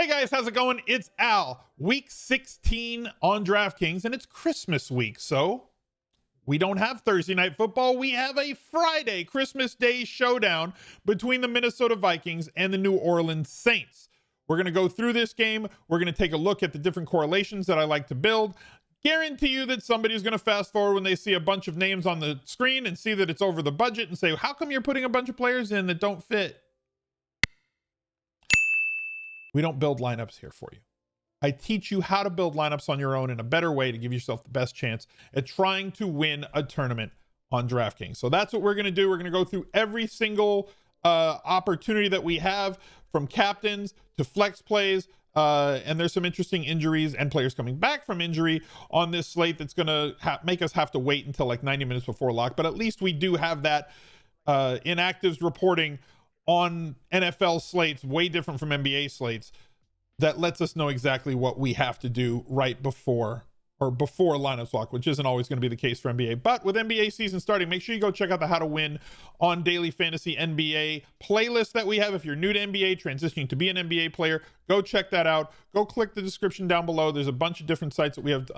Hey guys, how's it going? It's Al. Week 16 on DraftKings, and it's Christmas week, so we don't have Thursday night football. We have a Friday Christmas Day showdown between the Minnesota Vikings and the New Orleans Saints. We're going to go through this game. We're going to take a look at the different correlations that I like to build. Guarantee you that somebody's going to fast forward when they see a bunch of names on the screen and see that it's over the budget and say, how come you're putting a bunch of players in that don't fit? We don't build lineups here for you. I teach you how to build lineups on your own in a better way to give yourself the best chance at trying to win a tournament on DraftKings. So that's what we're going to do. We're going to go through every single opportunity that we have, from captains to flex plays. And there's some interesting injuries and players coming back from injury on this slate that's going to make us have to wait until like 90 minutes before lock. But at least we do have that inactives reporting on NFL slates, way different from NBA slates, that lets us know exactly what we have to do right before lineups lock, which isn't always going to be the case for NBA. But with NBA season starting, make sure you go check out the How to Win on Daily Fantasy NBA playlist that we have. If you're new to NBA, transitioning to be an NBA player, go check that out. Go click the description down below. There's a bunch of different sites that we have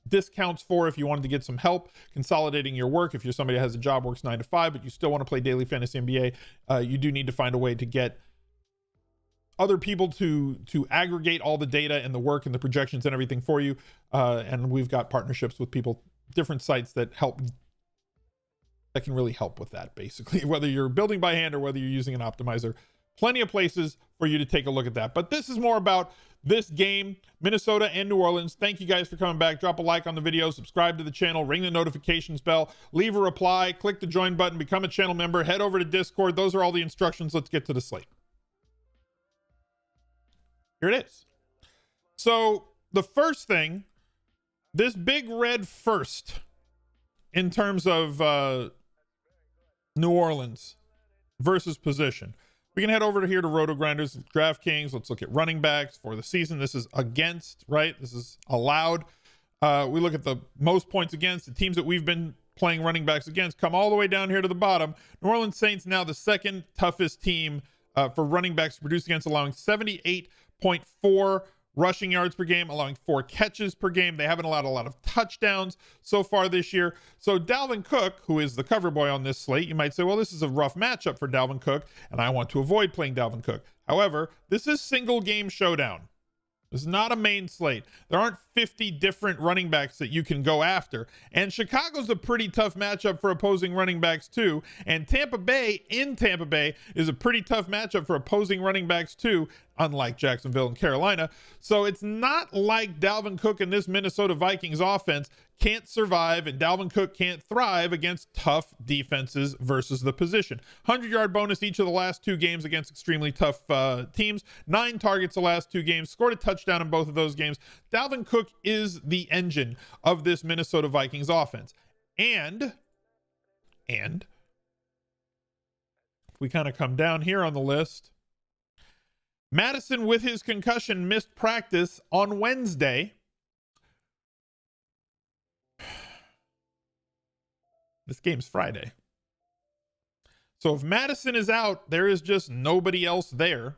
discounts for if you wanted to get some help consolidating your work. If you're somebody that has a job, works 9 to 5, but you still want to play Daily Fantasy NBA, you do need to find a way to get other people to aggregate all the data and the work and the projections and everything for you. And we've got partnerships with people, different sites that can really help with that, basically, whether you're building by hand or whether you're using an optimizer. Plenty of places for you to take a look at that. But this is more about this game, Minnesota and New Orleans. Thank you guys for coming back. Drop a like on the video, subscribe to the channel, ring the notifications bell, leave a reply, click the join button, become a channel member, head over to Discord. Those are all the instructions. Let's get to the slate. Here it is. So the first thing, this big red first in terms of New Orleans versus position. We can head over to here to rotogrinders, DraftKings. Let's look at running backs for the season. This is against, right? This is allowed. We look at the most points against. The teams that we've been playing running backs against come all the way down here to the bottom. New Orleans Saints now the second toughest team for running backs to produce against, allowing 78.4 rushing yards per game, allowing 4 catches per game. They haven't allowed a lot of touchdowns so far this year. So Dalvin Cook, who is the cover boy on this slate, you might say, well, this is a rough matchup for Dalvin Cook, and I want to avoid playing Dalvin Cook. However, this is single game showdown. This is not a main slate. There aren't 50 different running backs that you can go after. And Chicago's a pretty tough matchup for opposing running backs too. And Tampa Bay is a pretty tough matchup for opposing running backs too, unlike Jacksonville and Carolina. So it's not like Dalvin Cook and this Minnesota Vikings offense can't survive and Dalvin Cook can't thrive against tough defenses versus the position. 100-yard bonus each of the last 2 games against extremely tough teams. 9 targets the last 2 games. Scored a touchdown in both of those games. Dalvin Cook is the engine of this Minnesota Vikings offense. And if we kind of come down here on the list, Madison, with his concussion, missed practice on Wednesday. This game's Friday. So if Madison is out, there is just nobody else there,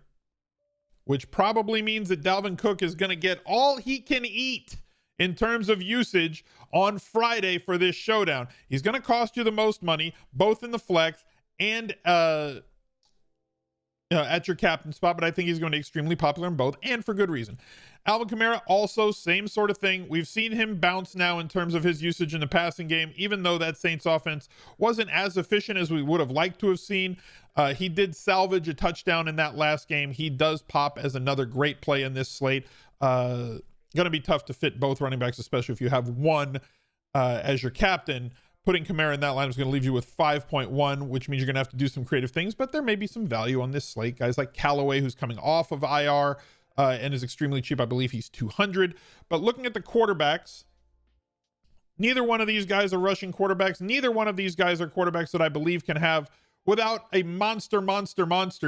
which probably means that Dalvin Cook is going to get all he can eat in terms of usage on Friday for this showdown. He's going to cost you the most money, both in the flex and at your captain spot, but I think he's going to be extremely popular in both, and for good reason. Alvin Kamara, also same sort of thing. We've seen him bounce now in terms of his usage in the passing game, even though that Saints offense wasn't as efficient as we would have liked to have seen. He did salvage a touchdown in that last game. He does pop as another great play in this slate. Going to be tough to fit both running backs, especially if you have one as your captain. Putting Kamara in that line is going to leave you with 5.1, which means you're going to have to do some creative things, but there may be some value on this slate. Guys like Callaway, who's coming off of IR and is extremely cheap. I believe he's 200. But looking at the quarterbacks, neither one of these guys are rushing quarterbacks. Neither one of these guys are quarterbacks that I believe can have, without a monster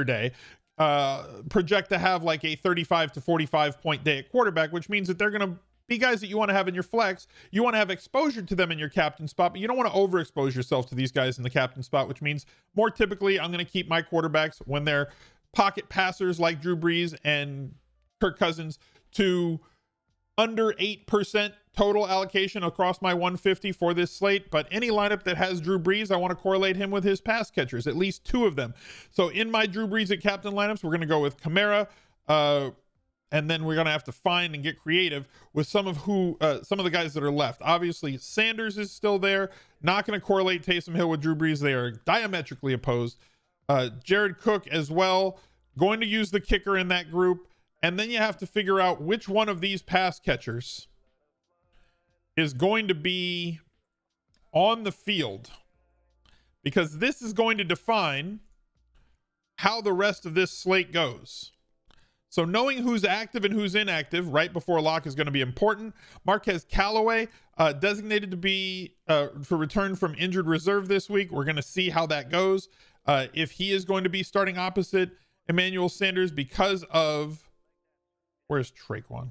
day, project to have like a 35 to 45 point day at quarterback, which means that they're going to be guys that you want to have in your flex. You want to have exposure to them in your captain spot, but you don't want to overexpose yourself to these guys in the captain spot, which means more typically I'm going to keep my quarterbacks when they're pocket passers like Drew Brees and Kirk Cousins to under 8% total allocation across my 150 for this slate. But any lineup that has Drew Brees, I want to correlate him with his pass catchers, at least 2 of them. So in my Drew Brees at captain lineups, we're going to go with Kamara, and then we're going to have to find and get creative with some of the guys that are left. Obviously, Sanders is still there. Not going to correlate Taysom Hill with Drew Brees. They are diametrically opposed. Jared Cook as well. Going to use the kicker in that group. And then you have to figure out which one of these pass catchers is going to be on the field, because this is going to define how the rest of this slate goes. So knowing who's active and who's inactive right before lock is going to be important. Marquez Callaway, designated to be for return from injured reserve this week. We're going to see how that goes. If he is going to be starting opposite Emmanuel Sanders because of... Where's Traquan?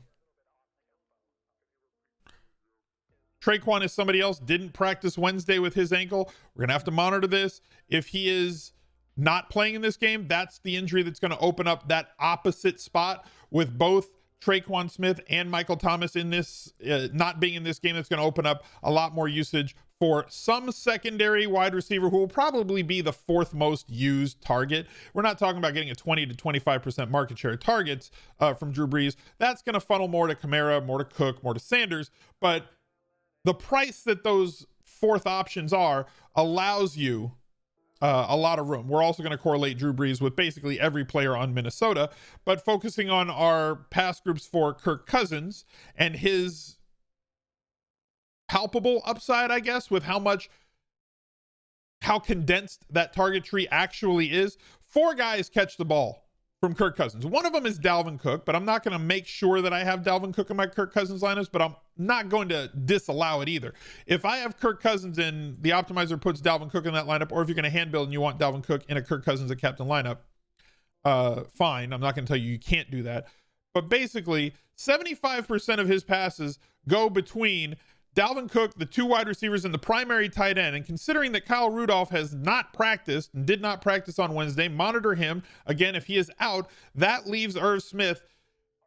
Traquan is somebody else. Didn't practice Wednesday with his ankle. We're going to have to monitor this. If he is not playing in this game, that's the injury that's going to open up that opposite spot with both Traquan Smith and Michael Thomas in this, not being in this game. That's going to open up a lot more usage for some secondary wide receiver who will probably be the 4th most used target. We're not talking about getting a 20 to 25% market share of targets from Drew Brees. That's going to funnel more to Kamara, more to Cook, more to Sanders. But the price that those 4th options are allows you a lot of room. We're also going to correlate Drew Brees with basically every player on Minnesota, but focusing on our pass groups for Kirk Cousins and his palpable upside, I guess, with how condensed that target tree actually is. 4 guys catch the ball from Kirk Cousins. One of them is Dalvin Cook, but I'm not going to make sure that I have Dalvin Cook in my Kirk Cousins lineups, but I'm not going to disallow it either. If I have Kirk Cousins and the optimizer puts Dalvin Cook in that lineup, or if you're going to hand build and you want Dalvin Cook in a Kirk Cousins at captain lineup, fine. I'm not going to tell you can't do that. But basically, 75% of his passes go between Dalvin Cook, the 2 wide receivers, and the primary tight end. And considering that Kyle Rudolph has not practiced and did not practice on Wednesday, monitor him. Again, if he is out, that leaves Irv Smith.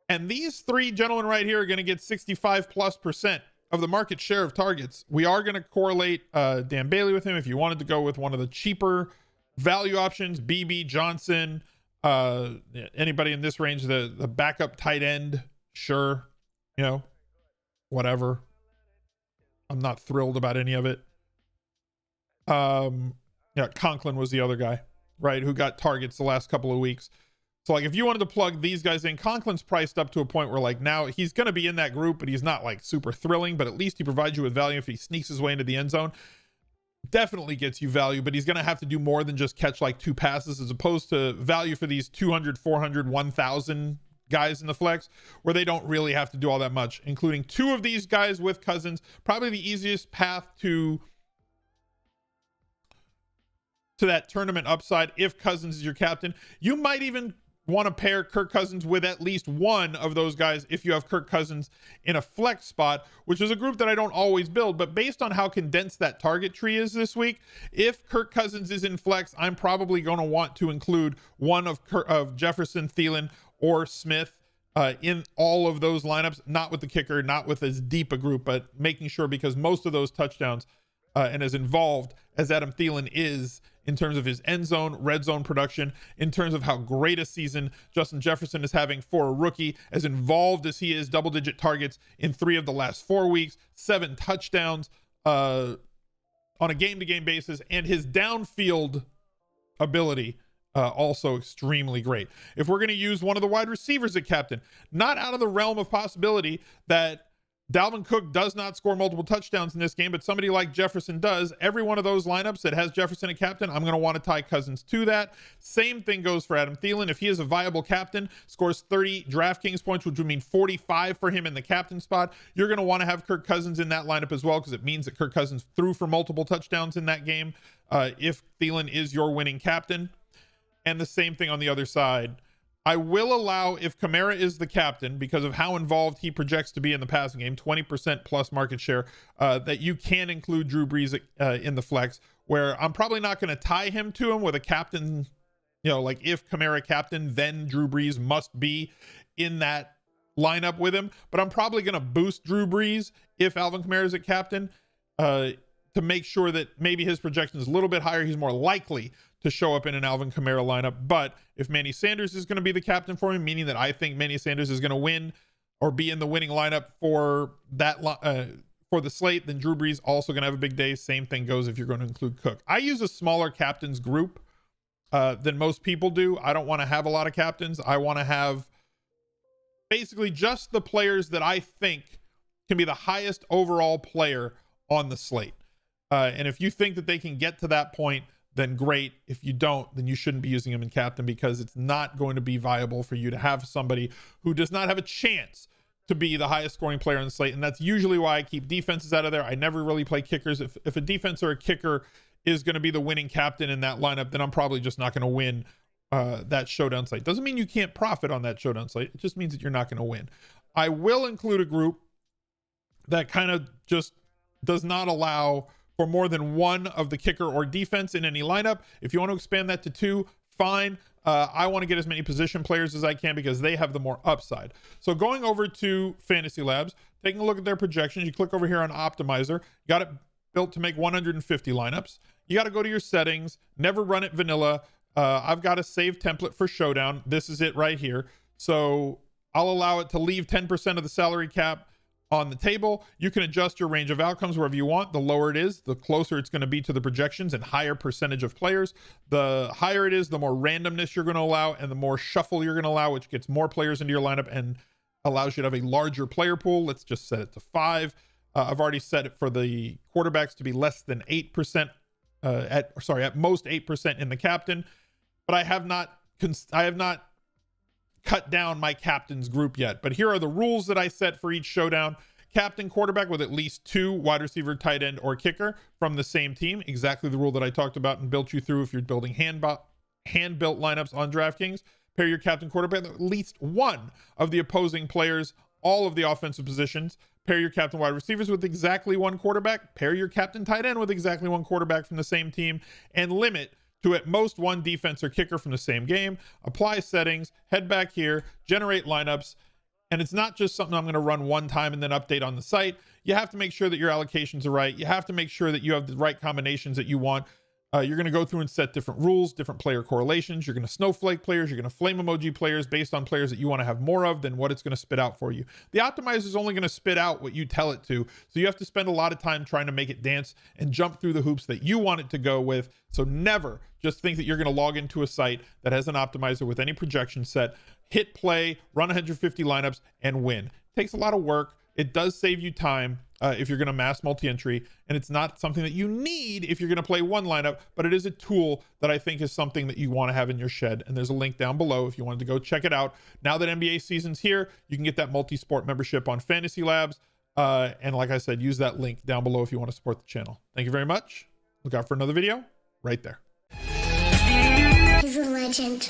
And these 3 gentlemen right here are going to get 65+% of the market share of targets. We are going to correlate Dan Bailey with him. If you wanted to go with one of the cheaper value options, BB Johnson, anybody in this range, the backup tight end, sure, whatever. I'm not thrilled about any of it. Conklin was the other guy, right, who got targets the last couple of weeks. So like if you wanted to plug these guys in, Conklin's priced up to a point where like now he's going to be in that group, but he's not like super thrilling, but at least he provides you with value if he sneaks his way into the end zone. Definitely gets you value, but he's going to have to do more than just catch like 2 passes, as opposed to value for these 200, 400, 1,000 guys in the flex where they don't really have to do all that much, including 2 of these guys with Cousins. Probably the easiest path to that tournament upside if Cousins is your captain. You might even want to pair Kirk Cousins with at least one of those guys if you have Kirk Cousins in a flex spot, which is a group that I don't always build. But based on how condensed that target tree is this week, if Kirk Cousins is in flex, I'm probably going to want to include one of Jefferson, Thielen, or Smith in all of those lineups, not with the kicker, not with as deep a group, but making sure, because most of those touchdowns and as involved as Adam Thielen is in terms of his end zone, red zone production, in terms of how great a season Justin Jefferson is having for a rookie, as involved as he is, double-digit targets in 3 of the last 4 weeks, 7 touchdowns on a game-to-game basis, and his downfield ability also extremely great. If we're going to use one of the wide receivers at captain, not out of the realm of possibility that Dalvin Cook does not score multiple touchdowns in this game, but somebody like Jefferson does. Every one of those lineups that has Jefferson at captain, I'm going to want to tie Cousins to that. Same thing goes for Adam Thielen. If he is a viable captain, scores 30 DraftKings points, which would mean 45 for him in the captain spot, you're going to want to have Kirk Cousins in that lineup as well, because it means that Kirk Cousins threw for multiple touchdowns in that game if Thielen is your winning captain. And the same thing on the other side. I will allow, if Kamara is the captain, because of how involved he projects to be in the passing game, 20% plus market share, that you can include Drew Brees in the flex, where I'm probably not going to tie him to him with a captain you know, like if Kamara captain, then Drew Brees must be in that lineup with him. But I'm probably going to boost Drew Brees if Alvin Kamara is at captain to make sure that maybe his projection is a little bit higher. He's more likely to show up in an Alvin Kamara lineup. But if Manny Sanders is going to be the captain for him, meaning that I think Manny Sanders is going to win or be in the winning lineup for that for the slate, then Drew Brees also going to have a big day. Same thing goes if you're going to include Cook. I use a smaller captains group than most people do. I don't want to have a lot of captains. I want to have basically just the players that I think can be the highest overall player on the slate. And if you think that they can get to that point, then great. If you don't, then you shouldn't be using them in captain, because it's not going to be viable for you to have somebody who does not have a chance to be the highest scoring player on the slate. And that's usually why I keep defenses out of there. I never really play kickers. If a defense or a kicker is going to be the winning captain in that lineup, then I'm probably just not going to win that showdown slate. Doesn't mean you can't profit on that showdown slate. It just means that you're not going to win. I will include a group that kind of just does not allow for more than one of the kicker or defense in any lineup. If you want to expand that to 2, fine. I want to get as many position players as I can because they have the more upside. So going over to Fantasy Labs, taking a look at their projections, you click over here on Optimizer. You got it built to make 150 lineups. You got to go to your settings, never run it vanilla. I've got a save template for Showdown. This is it right here. So I'll allow it to leave 10% of the salary cap on the table. You can adjust your range of outcomes wherever you want. The lower it is, the closer it's going to be to the projections and higher percentage of players. The higher it is, the more randomness you're going to allow and the more shuffle you're going to allow, which gets more players into your lineup and allows you to have a larger player pool. Let's just set it to 5. I've already set it for the quarterbacks to be less than 8%, at most 8% in the captain. But I have not cut down my captain's group yet. But here are the rules that I set for each showdown. Captain quarterback with at least 2 wide receiver, tight end, or kicker from the same team. Exactly the rule that I talked about and built you through if you're building hand-built lineups on DraftKings. Pair your captain quarterback with at least one of the opposing players, all of the offensive positions. Pair your captain wide receivers with exactly 1 quarterback. Pair your captain tight end with exactly 1 quarterback from the same team. And limit to at most 1 defense or kicker from the same game. Apply settings, head back here, generate lineups. And it's not just something I'm going to run one time and then update on the site. You have to make sure that your allocations are right. You have to make sure that you have the right combinations that you want. You're going to go through and set different rules, different player correlations. You're going to snowflake players. You're going to flame emoji players based on players that you want to have more of than what it's going to spit out for you. The optimizer is only going to spit out what you tell it to. So you have to spend a lot of time trying to make it dance and jump through the hoops that you want it to go with. So never just think that you're going to log into a site that has an optimizer with any projection set, hit play, run 150 lineups, and win. It takes a lot of work. It does save you time if you're going to mass multi-entry, and it's not something that you need if you're going to play one lineup, but it is a tool that I think is something that you want to have in your shed. And there's a link down below if you wanted to go check it out. Now that NBA season's here, you can get that multi-sport membership on Fantasy Labs. And like I said, use that link down below if you want to support the channel. Thank you very much. Look out for another video right there. He's a legend.